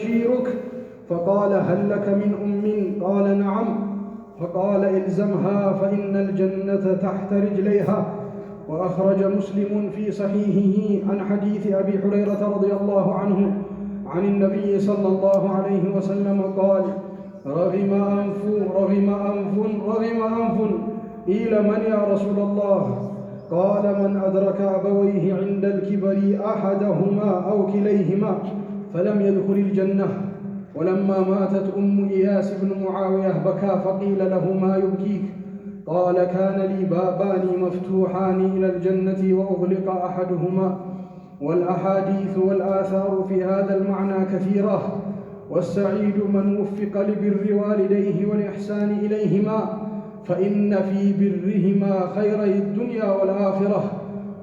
أشيرك؟ فقال: هل لك من أم؟ قال: نعم. فقال: الزمها فإن الجنة تحت رجليها. وأخرج مسلم في صحيحه عن حديث أبي هريرة رضي الله عنه عن النبي صلى الله عليه وسلم قال: رغم أنف. قيل: من يا رسول الله؟ قال: من أدرك أبويه عند الكبر أحدهما أو كليهما فلم يدخل الجنة. ولما ماتت أم إياس بن معاوية بكى، فقيل له: ما يبكيك؟ قال: كان لي بابان مفتوحان إلى الجنة وأغلق أحدهما. والأحاديث والآثار في هذا المعنى كثيرة. والسعيد من وفق لبر والديه والإحسان إليهما، فإن في برهما خيري الدنيا والآخرة.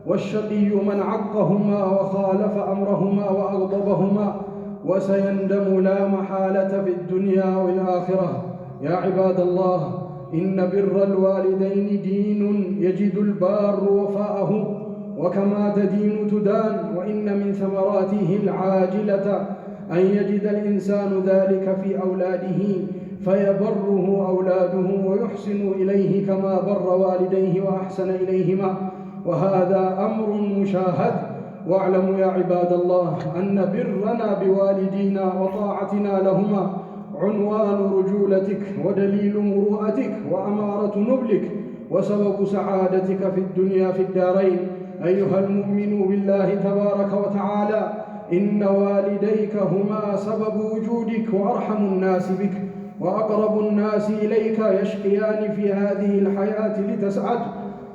والشقي من عقهما وخالف أمرهما وأغضبهما، وسيندم لا محالة في الدنيا والآخرة. يا عباد الله، إن بر الوالدين دين يجد البار وفاءه، وكما تدين تدان. وإن من ثمراته العاجلة أن يجد الإنسان ذلك في أولاده فيبره أولاده ويحسن إليه كما بر والديه وأحسن إليهما، وهذا أمر مشاهد. واعلموا يا عباد الله أن برنا بوالدينا وطاعتنا لهما عنوان رجولتك ودليل مروءتك وأمارة نبلك وسبب سعادتك في الدنيا في الدارين. أيها المؤمن بالله تبارك وتعالى، إن والديك هما سبب وجودك وأرحم الناس بك وأقرب الناس إليك. يشقيان في هذه الحياة لتسعد،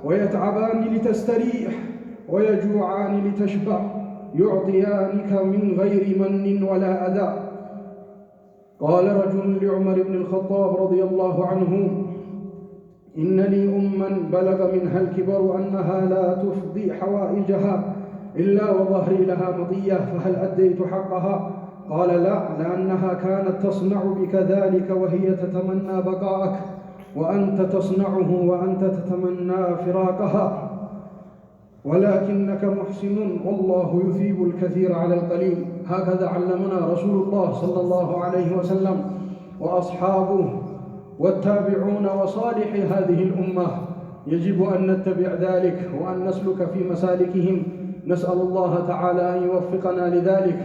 ويتعبان لتستريح، ويجوعان لتشبع، يعطيانك من غير من ولا أذى. قال رجل لعمر بن الخطاب رضي الله عنه: إن لي أما بلغ منها الكبر أنها لا تفضي حوائجها إلا وظهري لها مطية، فهل أديت حقها؟ قال: لا، لأنها كانت تصنع بك ذلك وهي تتمنى بقاءك، وأنت تصنعه وأنت تتمنى فراقها، ولكنك محسن، والله يثيب الكثير على القليل. هكذا علمنا رسول الله صلى الله عليه وسلم وأصحابه والتابعون وصالح هذه الأمة. يجب أن نتبع ذلك وأن نسلك في مسالكهم. نسأل الله تعالى أن يوفقنا لذلك،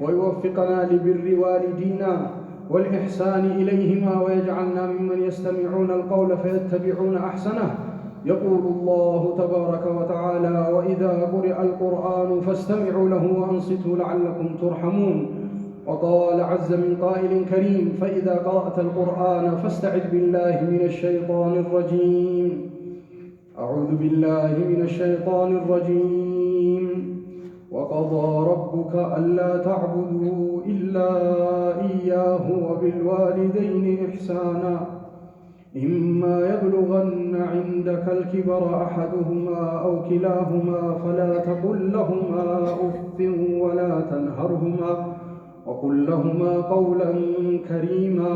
ويوفقنا لبر والدينا والإحسان إليهما، ويجعلنا ممن يستمعون القول فيتبعون أحسنه. يقول الله تبارك وتعالى: وإذا قرئ القرآن فاستمعوا له وأنصتوا لعلكم ترحمون. وقال عز من قائل كريم: فإذا قرأت القرآن فاستعذ بالله من الشيطان الرجيم. أعوذ بالله من الشيطان الرجيم. وقضى ربك ألا تعبدوا إلا إياه وبالوالدين إحسانا إما يبلغن عندك الكبر أحدهما أو كلاهما فلا تقل لهما أف ولا تنهرهما وقل لهما قولا كريما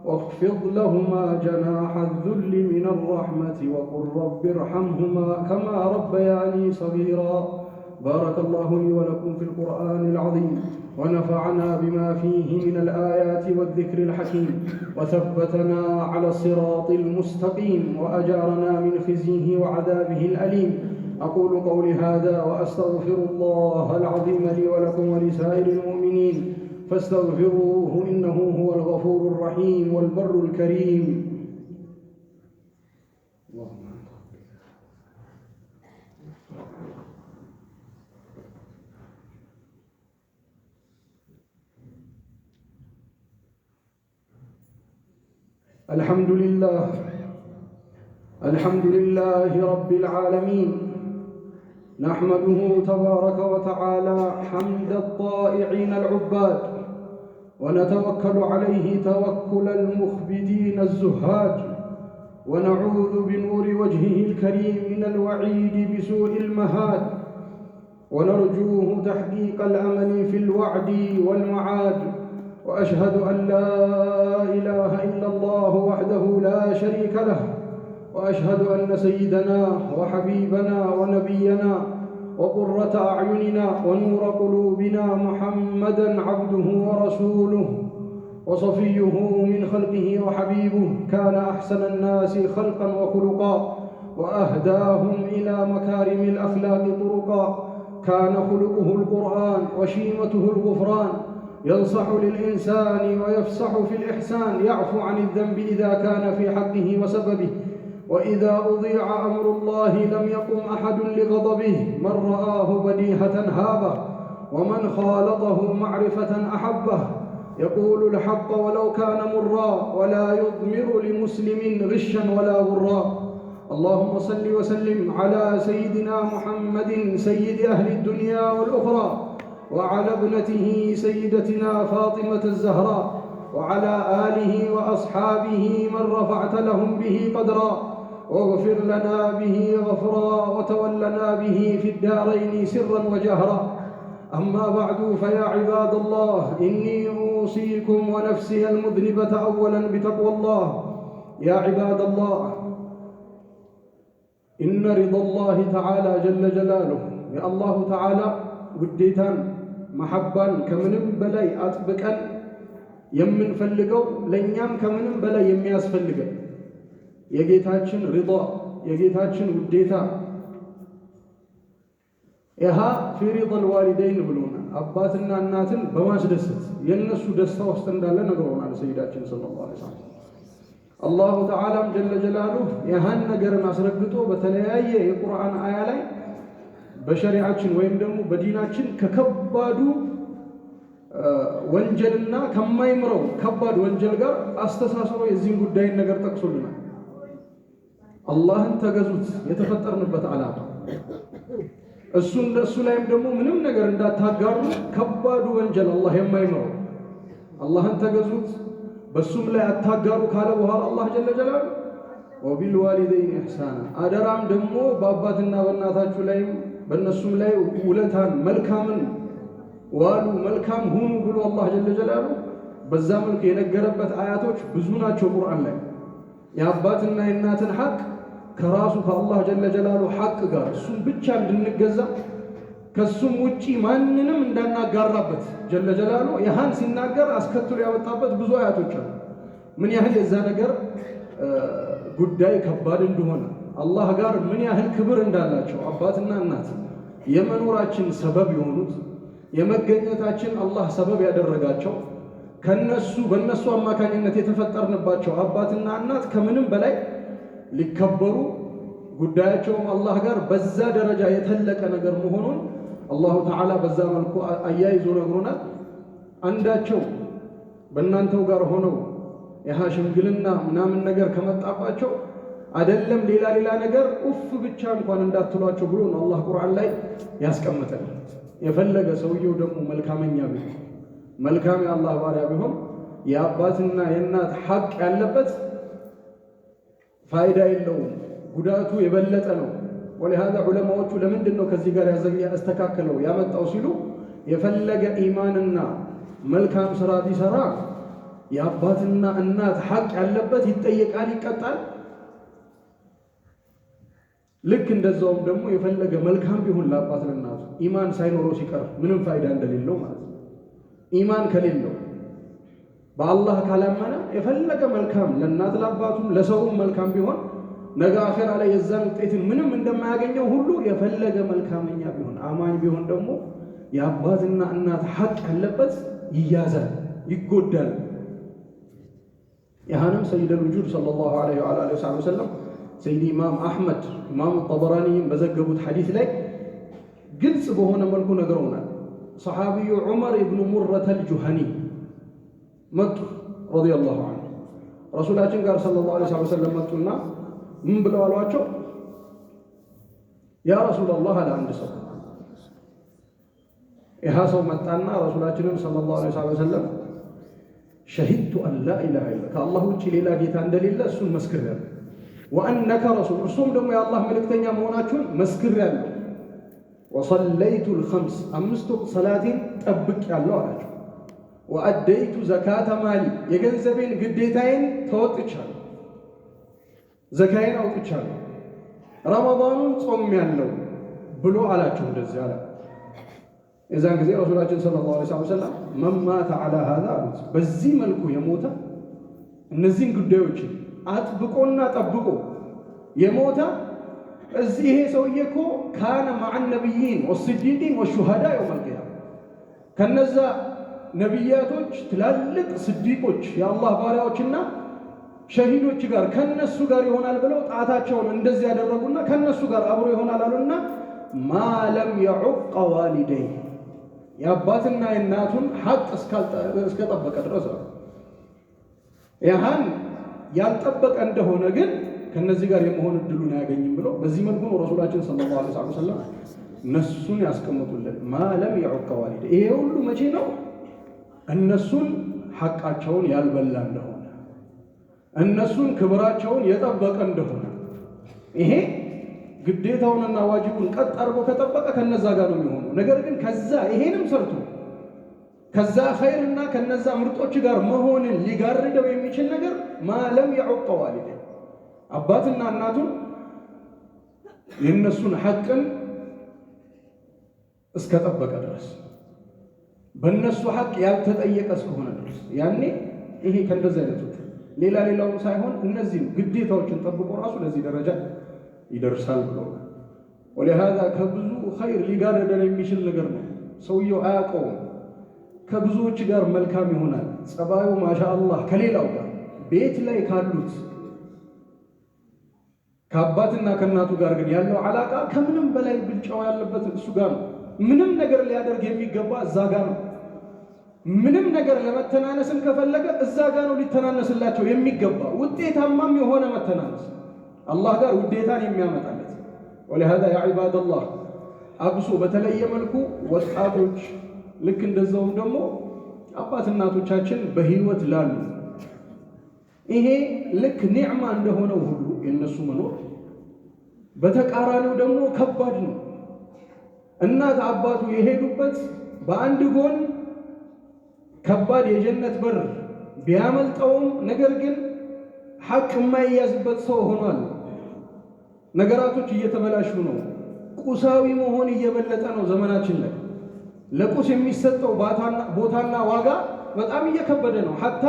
واخفض لهما جناح الذل من الرحمة وقل رب ارحمهما كما ربياني صغيرا. بارك الله لي ولكم في القرآن العظيم، ونفعنا بما فيه من الآيات والذكر الحكيم، وثبتنا على الصراط المستقيم، وأجارنا من خزيه وعذابه الأليم. أقول قولي هذا وأستغفر الله العظيم لي ولكم ولسائر المؤمنين، فاستغفروه إنه هو الغفور الرحيم والبر الكريم. الحمد لله رب العالمين، نحمده تبارك وتعالى حمد الطائعين العباد، ونتوكل عليه توكل المخبتين الزهاد، ونعوذ بنور وجهه الكريم من الوعيد بسوء المهاد، ونرجوه تحقيق الأمل في الوعد والمعاد. وأشهد أن لا إله إلا الله وحده لا شريك له، وأشهد أن سيدنا وحبيبنا ونبينا وقرة أعيننا ونور قلوبنا محمدا عبده ورسوله وصفيه من خلقه وحبيبه، كان أحسن الناس خلقا وخلقا وأهداهم إلى مكارم الأخلاق طرقا، كان خلقه القرآن وشيمته الغفران، ينصح للإنسان ويفسح في الإحسان، يعفو عن الذنب إذا كان في حقه وسببه، وإذا أضيع أمر الله لم يقم أحد لغضبه، من رآه بديهة هابه ومن خالطه معرفة أحبه، يقول الحق ولو كان مرا ولا يضمر لمسلم غشا ولا غرا. اللهم صل وسلم على سيدنا محمد سيد أهل الدنيا والأخرى، وعلى ابنته سيدتنا فاطمة الزهراء، وعلى آله وأصحابه من رفعت لهم به قدرا، واغفر لنا به غفرا، وتولنا به في الدارين سرا وجهرا. أما بعد، فيا عباد الله، إني أوصيكم ونفسي المذنبة أولا بتقوى الله. يا عباد الله، إن رضا الله تعالى جل جلاله، يا الله تعالى وديتان محبان كمنم بلاي أطبقا يمن فلقوا لنيام كمنم بلاي يمياس فلقا يجيتاچن رضا يجيتاچن وديتا يها في رضا الوالدين بلونا أباتنا الناتن بماش دست ينسو دستا وستندالا نقرونا لسيداتنا صلى الله عليه وسلم. الله تعالى جل جلاله يهان نقرن أسرقتو بتلياية القرآن آية لي بشريعاتنا ويم دمو بديناتنا ككبادو ወንጀልና ከማይምረው ከባድ ወንጀል ጋር አስተሳስሮ የዚህን ጉዳይ ነገር ጠቅሶልናል። አላህን ተገዙት የተፈጠርንበት ዓላማ እሱ ላይም ደግሞ ምንም ነገር እንዳታጋሩ ከባዱ ወንጀል አላህ የማይምረው አላህን ተገዙት በሱም ላይ አታጋሩ ካለ በኋላ አላህ ጀለ ጀላሉ ወቢልዋሊደይን ኢህሳና አደራም ደግሞ በአባትና በእናታችሁ ላይ በእነሱም ላይ ውለታን መልካምን ዋሉ መልካም ሁኑ ብሎ አላህ ጀለ ጀላሉ በዛ መልኩ የነገረበት አያቶች ብዙ ናቸው ቁርአን ላይ። የአባትና የእናትን ሐቅ ከራሱ ከአላህ ጀለ ጀላሉ ሐቅ ጋር እሱም ብቻ እንድንገዛ ከሱም ውጪ ማንንም እንዳናጋራበት ጀለ ጀላሉ ይሃን ሲናገር አስከትሎ ያወጣበት ብዙ አያቶች አሉ። ምን ያህል የዛ ነገር ጉዳይ ከባድ እንደሆነ አላህ ጋር ምን ያህል ክብር እንዳላቸው አባትና እናት የመኖራችን ሰበብ የሆኑት የመገኘታችን አላህ ሰበብ ያደረጋቸው በእነሱ አማካኝነት የተፈጠርንባቸው አባትና እናት ከምንም በላይ ሊከበሩ ጉዳያቸውም አላህ ጋር በዛ ደረጃ የተለቀ ነገር መሆኑን አላሁ ተዓላ በዛ መልኩ አያይዞ ነግሮናል። አንዳቸው በእናንተው ጋር ሆነው ያህ ሽምግልና ምናምን ነገር ከመጣባቸው አይደለም ሌላ ነገር ኡፍ ብቻ እንኳን እንዳትሏቸው ብሎ ነው አላህ ቁርአን ላይ ያስቀመጠል። የፈለገ ሰውየው ደግሞ መልካመኛ ቢሆን መልካም የአላህ ባሪያ ቢሆን የአባትና የእናት ሐቅ ያለበት ፋይዳ የለውም፣ ጉዳቱ የበለጠ ነው። ወለሃዛ ዑለማዎቹ ለምንድን ነው ከዚህ ጋር ያስተካከለው ያመጣው ሲሉ የፈለገ ኢማንና መልካም ስራ ቢሰራ የአባትና እናት ሐቅ ያለበት ይጠየቃል፣ ይቀጣል። ልክ እንደዛውም ደግሞ የፈለገ መልካም ቢሆን ለአባት ለእናቱ ኢማን ሳይኖረው ሲቀር ምንም ፋይዳ እንደሌለው ማለት ነው። ኢማን ከሌለው በአላህ ካላመነ የፈለገ መልካም ለእናት ለአባቱም ለሰውም መልካም ቢሆን ነገ አኺራ ላይ የዛን ውጤትን ምንም እንደማያገኘው ሁሉ የፈለገ መልካመኛ ቢሆን አማኝ ቢሆን ደግሞ የአባትና እናት ሐቅ ያለበት ይያዛል፣ ይጎዳል። ያንም ሰይደል ውጁድ ሰለላሁ ዐለይሂ ወሰለም ሰይድ ኢማም አሕመድ ኢማም ጠበራኒ በዘገቡት ሐዲስ ላይ ግልጽ በሆነ መልኩ ነገሩናል። ሰሐቢዩ ዑመር ኢብኑ ሙረተ አልጁሃኒ መጡ ረዲየላሁ ዐንሁ ረሱላችን ጋር ሰለላሁ ዐለይሂ ወሰለም መጡና ምን ብለው አሏቸው? ያ ረሱላላህ አለ አንድ ሰው። ይህ ሰው መጣና ረሱላችንን ሰለላሁ ዐለይሂ ወሰለም ሸሂድቱ አን ላ ኢላሃ ኢላ ከአላህ ውጭ ሌላ ጌታ እንደሌለ እሱን መስክሬያለሁ፣ ወአነከ ረሱል እርሱም ደግሞ የአላህ መልእክተኛ መሆናችሁን መስክሬያለሁ፣ ወሰለይቱ ልኸምስ አምስት ወቅት ሰላቴን ጠብቄያለሁ አላቸው፣ ወአደይቱ ዘካተ ማሊ የገንዘቤን ግዴታዬን ተወጥቻለሁ፣ ዘካዬን አውጥቻለሁ፣ ረመዳኑን ጾሜያለሁ ብሎ አላቸው። እንደዚህ አለ። የዛን ጊዜ ረሱላችን ሰለላሁ ዐለይሂ ወሰለም መማተ ዐላ ሃዛ አሉት። በዚህ መልኩ የሞተ እነዚህን ጉዳዮች አጥብቆና ጠብቆ የሞተ እዚህ ይሄ ሰውዬ እኮ ካነ መዐ ነቢይን ወስዲቂን ወሹሃዳ የውመል ቂያማ ከነዛ ነቢያቶች ትላልቅ ስዲቆች የአላህ ባሪያዎችና ሸሂዶች ጋር ከነሱ ጋር ይሆናል ብለው ጣታቸውን እንደዚህ ያደረጉና ከነሱ ጋር አብሮ ይሆናል አሉና ማለም የዑቀ ዋሊደይ የአባትና የእናቱን ሐቅ እስከጠበቀ ድረስ ያህን ያልጠበቀ እንደሆነ ግን ከነዚህ ጋር የመሆን እድሉን አያገኝም ብለው በዚህ መልኩ ነው ረሱላችን ሰለላሁ ዐለይሂ ወሰለም እነሱን ያስቀምጡልን። ማለም የዑቀ ዋሊደይ ይሄ ሁሉ መቼ ነው? እነሱን ሐቃቸውን ያልበላ እንደሆነ እነሱን ክብራቸውን የጠበቀ እንደሆነ ይሄ ግዴታውንና ዋጅቡን ቀጥ አድርጎ ከጠበቀ ከነዛ ጋር ነው የሚሆነው። ነገር ግን ከዛ ይሄንም ሰርቶ ከዛ ኸይርና ከነዛ ምርጦች ጋር መሆንን ሊጋርደው የሚችል ነገር ማለም የዑቀ ዋሊደይ አባትና እናቱን የነሱን ሐቅን እስከጠበቀ ድረስ በእነሱ ሐቅ ያልተጠየቀ እስከሆነ ድረስ ያኔ ይሄ ከእንደዚህ አይነቶች ሌላውን ሳይሆን እነዚህም ግዴታዎችን ጠብቆ ራሱ ለዚህ ደረጃ ይደርሳል ብለው ወለሃዛ ከብዙ ኸይር ሊጋርደን የሚችል ነገር ነው። ሰውየው አያውቀውም። ከብዙዎች ጋር መልካም ይሆናል ጸባዩ ማሻአላህ ከሌላው ጋር ቤት ላይ ካሉት ከአባትና ከእናቱ ጋር ግን ያለው አላቃ ከምንም በላይ ብልጫው ያለበት እሱ ጋር ነው። ምንም ነገር ሊያደርግ የሚገባ እዛ ጋር ነው። ምንም ነገር ለመተናነስም ከፈለገ እዛ ጋር ነው ሊተናነስላቸው የሚገባ ውጤታማም የሆነ መተናነስ አላህ ጋር ውዴታን የሚያመጣለት። ወለሃዛ ያ ዒባደላህ አብሶ በተለየ መልኩ ወጣቶች ልክ እንደዛውም ደግሞ አባት እናቶቻችን በህይወት ላሉ ይሄ ልክ ኒዕማ እንደሆነው ሁሉ የነሱ መኖር በተቃራኒው ደግሞ ከባድ ነው። እናት አባቱ የሄዱበት በአንድ ጎን ከባድ የጀነት በር ቢያመልጠውም ነገር ግን ሐቅ የማይያዝበት ሰው ሆኗል። ነገራቶች እየተበላሹ ነው። ቁሳዊ መሆን እየበለጠ ነው ዘመናችን ላይ። ለቁስ የሚሰጠው ቦታና ዋጋ በጣም እየከበደ ነው። ሐታ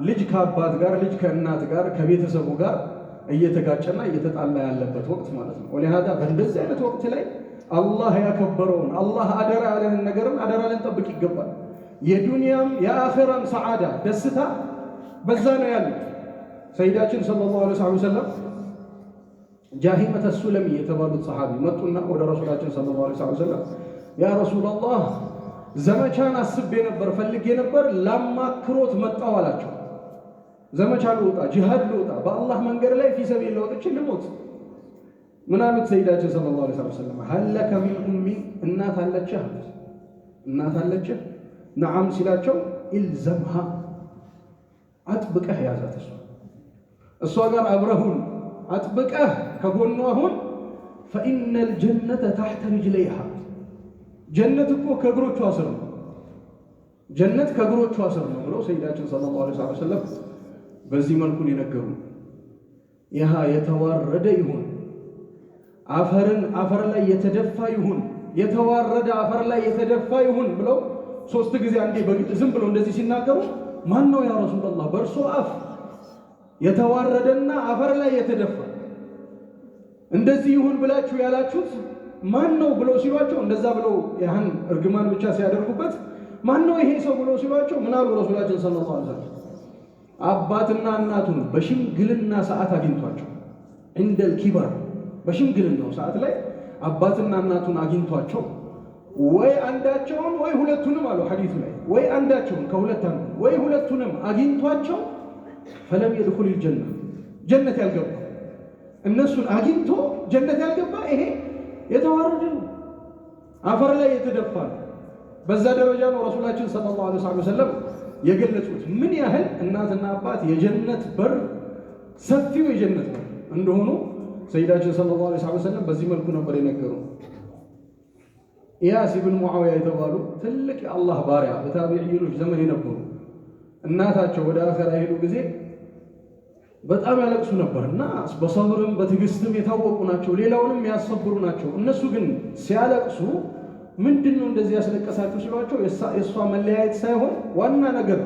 ልጅ ከአባት ጋር ልጅ ከእናት ጋር ከቤተሰቡ ጋር እየተጋጨና እየተጣላ ያለበት ወቅት ማለት ነው። ወለሃዛ በእንደዚህ አይነት ወቅት ላይ አላህ ያከበረውን አላህ አደራ ያለንን ነገርን አደራ ልንጠብቅ ይገባል። የዱንያም የአኺራም ሰዓዳ ደስታ በዛ ነው ያለው። ሰይዳችን ሰለላሁ ዐለይሂ ወሰለም ጃሂመተ ሱለሚ የተባሉት ሰሃቢ መጡና ወደ ረሱላችን ሰለላሁ ዐለይሂ ወሰለም ያ ረሱላላህ ዘመቻን አስቤ ነበር ፈልጌ ነበር ላማክሮት መጣው አላቸው። ዘመቻ ልወጣ ጂሃድ ልወጣ በአላህ መንገድ ላይ ፊ ሰቢል ልወጥቼ ልሞት። ምን አሉት ሰይዳችን ሰለላሁ ዐለይሂ ወሰለም ሀለከ ሚን ኡሚ እናት አለችህ? እናት አለችህ? ነዓም ሲላቸው ኢልዘምሃ አጥብቀህ ያዛት እሷ ጋር አብረሁን አጥብቀህ ከጎኗ ሁን። ፈኢነል ጀነተ ተሕተ ሪጅለይሃ ጀነት እኮ ከእግሮቿ ስር ነው። ጀነት ከእግሮቿ ስር ነው ብለው ሰይዳችን ሰለላሁ ዐለይሂ ወሰለም በዚህ መልኩን የነገሩ። ይሃ የተዋረደ ይሁን አፈር ላይ የተደፋ ይሁን የተዋረደ አፈር ላይ የተደፋ ይሁን ብለው ሶስት ጊዜ አንዴ ዝም ብለው እንደዚህ ሲናገሩ ማን ነው ያ ረሱላህ በእርሶ አፍ የተዋረደና አፈር ላይ የተደፋ እንደዚህ ይሁን ብላችሁ ያላችሁት ማን ነው ብለው ሲሏቸው እንደዛ ብለው ያን እርግማን ብቻ ሲያደርጉበት ማን ነው ይሄ ሰው ብለው ሲሏቸው ምን አሉ ረሱላችን ሰለላሁ ዐለይሂ ወሰለም አባትና እናቱን በሽምግልና ሰዓት አግኝቷቸው እንደል ኪበር በሽምግልናው ሰዓት ላይ አባትና እናቱን አግኝቷቸው ወይ አንዳቸውን ወይ ሁለቱንም አሉ ሐዲሱ ላይ ወይ አንዳቸውን ከሁለት አንዱ ወይ ሁለቱንም አግኝቷቸው ፈለም يدخل الجنة ጀነት ያልገባ እነሱን አግኝቶ ጀነት ያልገባ ይሄ የተዋረደ ነው፣ አፈር ላይ የተደፋ ነው። በዛ ደረጃ ነው ረሱላችን ሰለላሁ ዐለይሂ ወሰለም የገለጹት ምን ያህል እናትና አባት የጀነት በር ሰፊው የጀነት በር እንደሆኑ ሰይዳችን ሰለላሁ ዐለይሂ ወሰለም በዚህ መልኩ ነበር የነገሩ። ኢያስ ኢብኑ ሙዓዊያ የተባሉ ትልቅ የአላህ ባሪያ በታቢዒዎች ዘመን የነበሩ እናታቸው ወደ አኺራ ሄዱ ጊዜ በጣም ያለቅሱ ነበርና በሰብርም በትዕግስትም የታወቁ ናቸው። ሌላውንም ያሰብሩ ናቸው። እነሱ ግን ሲያለቅሱ ምንድነው እንደዚህ ያስለቀሳችሁ ሲሏቸው የሷ መለያየት ሳይሆን ዋና ነገር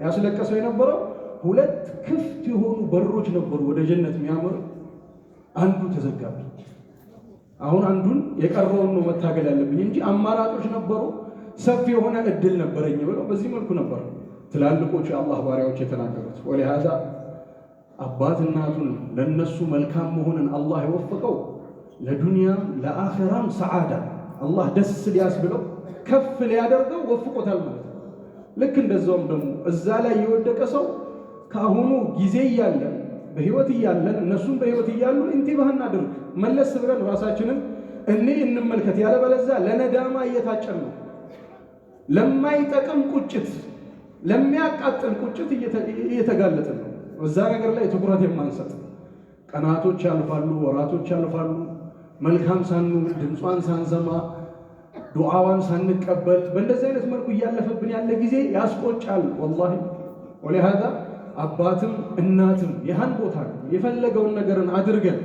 ያስለቀሰው የነበረው ሁለት ክፍት የሆኑ በሮች ነበሩ ወደ ጀነት የሚያመሩ። አንዱ ተዘጋብኝ። አሁን አንዱን የቀረውን ነው መታገል ያለብኝ እንጂ አማራጮች ነበሩ፣ ሰፊ የሆነ እድል ነበረኝ ብለው በዚህ መልኩ ነበር ትላልቆቹ የአላህ ባሪያዎች የተናገሩት። ወለሃዛ አባት እናቱን ለነሱ መልካም መሆንን አላህ የወፈቀው ለዱንያም ለአኺራም ሰዓዳ አላህ ደስ ሊያስብለው ከፍ ሊያደርገው ወፍቆታል ማለት ነው። ልክ እንደዛውም ደግሞ እዛ ላይ የወደቀ ሰው ከአሁኑ ጊዜ እያለን በህይወት እያለን እነሱም በህይወት እያሉ ኢንቲባህ እናድርግ፣ መለስ ብለን ራሳችንን እንመልከት። ያለበለዚያ ለነዳማ እየታጨን ነው፣ ለማይጠቅም ቁጭት፣ ለሚያቃጥል ቁጭት እየተጋለጥን ነው። በዛ ነገር ላይ ትኩረት የማንሰጥ ቀናቶች ያልፋሉ፣ ወራቶች ያልፋሉ። መልካም ሳንውል ድምጿን ሳንሰማ ዱዓዋን ሳንቀበል በእንደዚህ አይነት መልኩ እያለፈብን ያለ ጊዜ ያስቆጫል ወላሂ። ወለሃዛ አባትም እናትም ይህን ቦታ የፈለገውን ነገርን አድርገን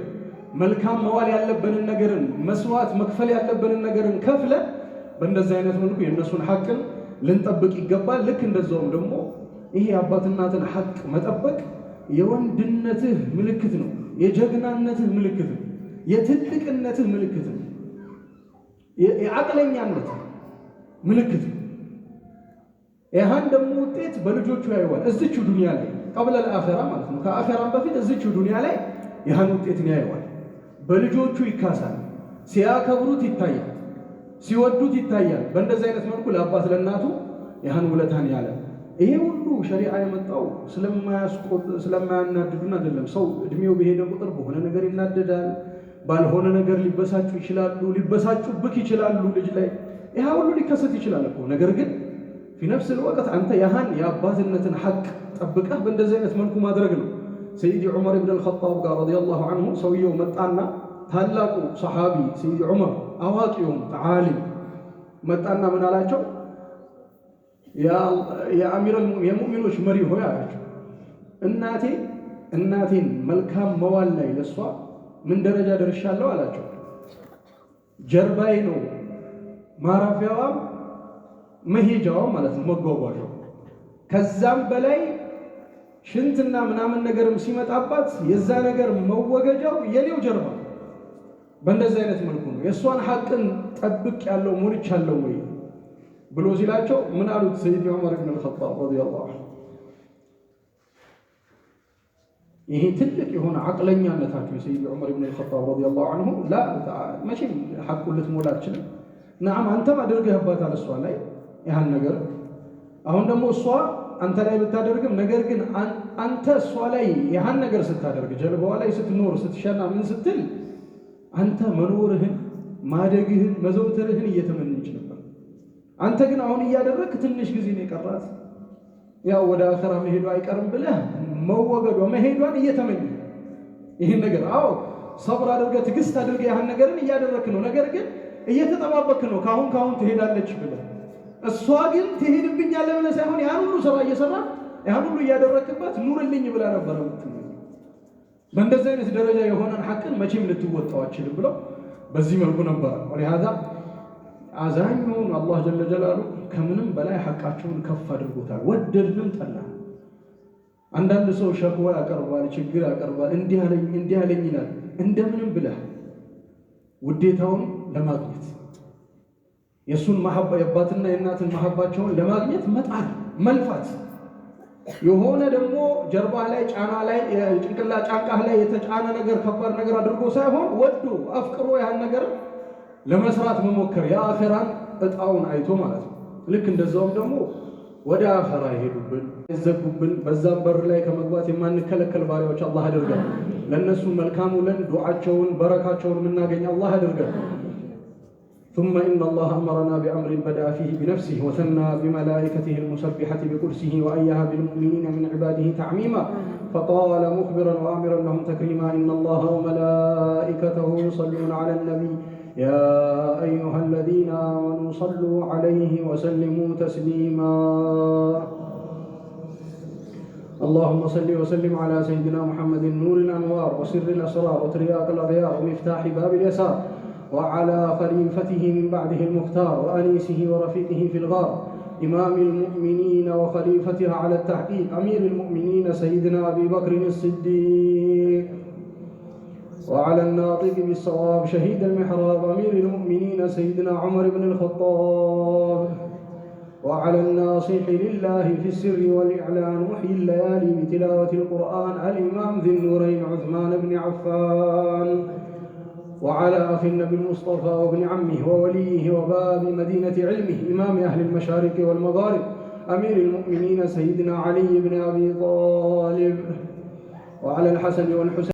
መልካም መዋል ያለብንን ነገርን መስዋዕት መክፈል ያለብንን ነገርን ከፍለን በእንደዚህ አይነት መልኩ የእነሱን ሐቅን ልንጠብቅ ይገባል። ልክ እንደዛውም ደግሞ ይሄ አባት እናትን ሐቅ መጠበቅ የወንድነትህ ምልክት ነው፣ የጀግናነትህ ምልክት ነው፣ የትልቅነትህ ምልክት ነው፣ የዓቅለኛነት ምልክት ነው። ይህን ደግሞ ውጤት በልጆቹ ያየዋል እዚቹ ዱንያ ላይ ቀብለ አኺራ ማለት ነው። ከአኺራም በፊት እዚቹ ዱንያ ላይ ይህን ውጤትን ያየዋል። በልጆቹ ይካሳል፣ ሲያከብሩት ይታያል፣ ሲወዱት ይታያል። በእንደዚህ አይነት መልኩ ለአባት ለእናቱ ይህን ውለታን ያለ። ይሄ ሁሉ ሸሪዓ የመጣው ስለማያናድዱን አይደለም። ሰው እድሜው በሄደ ቁጥር በሆነ ነገር ይናደዳል፣ ባልሆነ ነገር ሊበሳጩ ይችላሉ፣ ሊበሳጩብክ ይችላሉ። ልጅ ላይ ይሄ ሁሉ ሊከሰት ይችላል እኮ። ነገር ግን ፊነፍስ ልወቅት አንተ ያህን የአባትነትን ሐቅ ጠብቀህ በእንደዚህ አይነት መልኩ ማድረግ ነው። ሰይዲ ዑመር ብን አልኸጣብ ጋር ረዲየላሁ ዐንሁ ሰውየው መጣና ታላቁ ሰሓቢ ሰይዲ ዑመር አዋቂውም ዓሊም መጣና ምን አላቸው? የሙእሚኖች መሪ ሆይ አላቸው፣ እናቴን መልካም መዋል ላይ ለሷ ምን ደረጃ ደርሻለሁ አላቸው። ጀርባዬ ነው ማረፊያዋም መሄጃዋም ማለት ነው፣ መጓጓዣው። ከዛም በላይ ሽንትና ምናምን ነገርም ሲመጣባት የዛ ነገር መወገጃው የኔው ጀርባ። በእንደዚህ አይነት መልኩ ነው የእሷን ሐቅን ጠብቅ ያለው ሞልቻለሁ ወይ ብሎ ሲላቸው ምን አሉት? ሰይድ ዑመር ብን አልኸጣብ ረዲየላሁ ዐንሁ ይሄ ትልቅ የሆነ ዓቅለኛነታቸው የሰይድ ዑመር ብን አልኸጣብ ረዲየላሁ ዐንሁ መቼም ሐቁን ልትሞላ አትችልም። ነዓም አንተም አድርገህባታል እሷ ላይ ይህን ነገር። አሁን ደግሞ እሷ አንተ ላይ ብታደርግም ነገር ግን አንተ እሷ ላይ ይህን ነገር ስታደርግ ጀልባዋ ላይ ስትኖር ስትሸና ምን ስትል አንተ መኖርህን ማደግህን መዘውተርህን እየተመኘች ነበር። አንተ ግን አሁን እያደረግክ ትንሽ ጊዜ ነው የቀራት፣ ያው ወደ አኺራ መሄዱ አይቀርም ብለህ መወገዷ መሄዷን እየተመኘ ይህን ነገር አዎ ሰብር አድርገህ ትዕግስት አድርገህ ያህን ነገርን እያደረግክ ነው። ነገር ግን እየተጠባበክ ነው ካሁን ትሄዳለች ብለህ። እሷ ግን ትሄድብኛለህ ብለህ ሳይሆን ያን ሁሉ ስራ እየሰራ ያን ሁሉ እያደረክበት ኑርልኝ ብላ ነበር የምትመኘው። በእንደዚህ አይነት ደረጃ የሆነን ሐቅን መቼም ልትወጣው አትችልም ብለው በዚህ መልኩ ነበር። ወለሃዛ አዛኙን አላህ ጀለ ጀላሉ ከምንም በላይ ሐቃቸውን ከፍ አድርጎታል። ወደድንም ጠላ። አንዳንድ ሰው ሸክዋ ያቀርባል፣ ችግር ያቀርባል፣ እንዲህ አለኝ ይላል። እንደምንም ብለህ ውዴታውን ለማግኘት የእሱን መሐባ የአባትና የእናትን መሐባቸውን ለማግኘት መጣር መልፋት። የሆነ ደግሞ ጀርባህ ላይ ጫና ላይ ጫንቃህ ላይ የተጫነ ነገር ከባድ ነገር አድርጎ ሳይሆን ወዶ አፍቅሮ ያን ነገር ለመስራት መሞከር የአኺራን እጣውን አይቶ ማለት ነው። ልክ እንደዛውም ደግሞ ወደ አኺራ ይሄዱብን ይዘጉብን በዛም በር ላይ ከመግባት የማንከለከል ባሪያዎች አላህ አድርገን። ለነሱ መልካም ውለን ዱዓቸውን በረካቸውን የምናገኝ አላህ አድርገን። ثم إن الله أمرنا بأمر بدأ فيه بنفسه وثنى بملائكته المسبحة بقدسه وأيها بالمؤمنين من عباده تعميما فقال مخبرا وآمرا لهم تكريما إن الله وملائكته يصلون على النبي يا أيها الذين آمنوا صلوا عليه وسلموا تسليما اللهم صل وسلم على سيدنا محمد نور الأنوار وسر الأسرار وترياق الأغيار ومفتاح باب اليسار، وعلى خليفته من بعده المختار وأنيسه ورفيقه في الغار، إمام المؤمنين وخليفتها على التحقيق، أمير المؤمنين سيدنا أبي بكر الصديق، وعلى الناطق بالصواب شهيد المحراب أمير المؤمنين سيدنا عمر بن الخطاب، وعلى الناصح لله في السر والإعلان محيي الليالي بتلاوة القرآن الإمام ذي النورين عثمان بن عفان، وعلى أخي النبي المصطفى وابن عمه ووليه وباب مدينة علمه إمام أهل المشارق والمغارب أمير المؤمنين سيدنا علي بن أبي طالب، وعلى الحسن والحسين